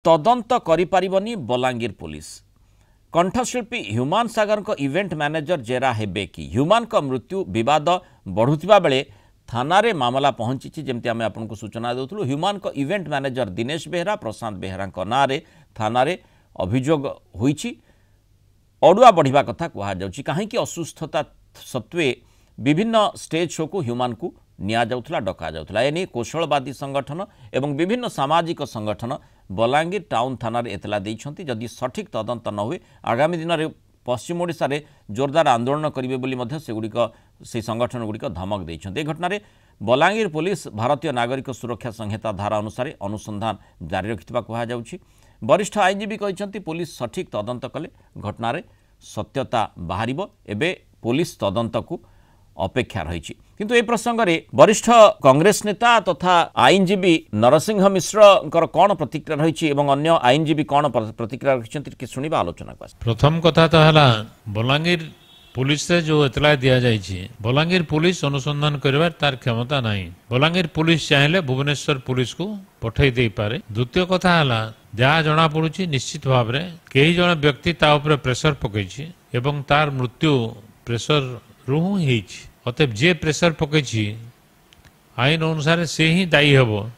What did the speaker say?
तदंत करिपारिबनी Balangir police कंठशिल्पी human सागर को event manager जेरा हेबे कि ह्यूमान को मृत्यु विवाद बढ़ुवा बेले थाना रे मामला पहुंची जमती आम आपको सूचना देउथलु। ह्यूमान को इवेंट मैनेजर दिनेश बेहरा प्रशांत बेहरा ना रे थाना रे अभियोग होईची। अड़ुआ बढ़िया कथा कहुच्छी कहीं असुस्थता सत्वे विभिन्न स्टेज शो को ह्यूमान को निया जाउथला डका जाउथला। एने कौशलवादी संगठन एवं विभिन्न सामाजिक संगठन बलांगीर टाउन थाना रे एतला देइछंती। जदि सठिक तदंत न हुए आगामी दिन में पश्चिम ओडिशा रे जोरदार आंदोलन करिवे बोली मध्य से संगठन गुड़िक धमक देइछंती। घटना रे बलांगीर पुलिस भारतीय नागरिक सुरक्षा संहिता धारा अनुसार अनुसंधान जारी रखिथिबा कहा जाउछि। वरिष्ठ आईनजीवी कहते पुलिस सठिक तदंत कले घटना रे सत्यता बाहरिबो। एबे पुलिस तदंत को अपेक्षा रही। किंतु ए प्रसंग में वरिष्ठ कांग्रेस नेता तथा आईनजीवी नरसिंह मिश्र कौन प्रतिक्रिया रही और अन्य आईनजीवी कौन प्रतिक्रिया रखिंट शुणा आलोचना। प्रथम कथा तो है बलांगीर पुलिस से जो एतला दि जाइए बलांगीर पुलिस अनुसंधान कर तार क्षमता नहीं। बलांगीर पुलिस चाहिए भुवनेश्वर पुलिस को पठे दे पारे। द्वितीय कथा है जहाँ जना पड़ुची निश्चित भाव में कई जन व्यक्ति ता ऊपर प्रेशर पकई एवं तार मृत्यु प्रेशर रू ही। अतएव जे प्रेशर पकई आईन अनुसार से ही दायी हम।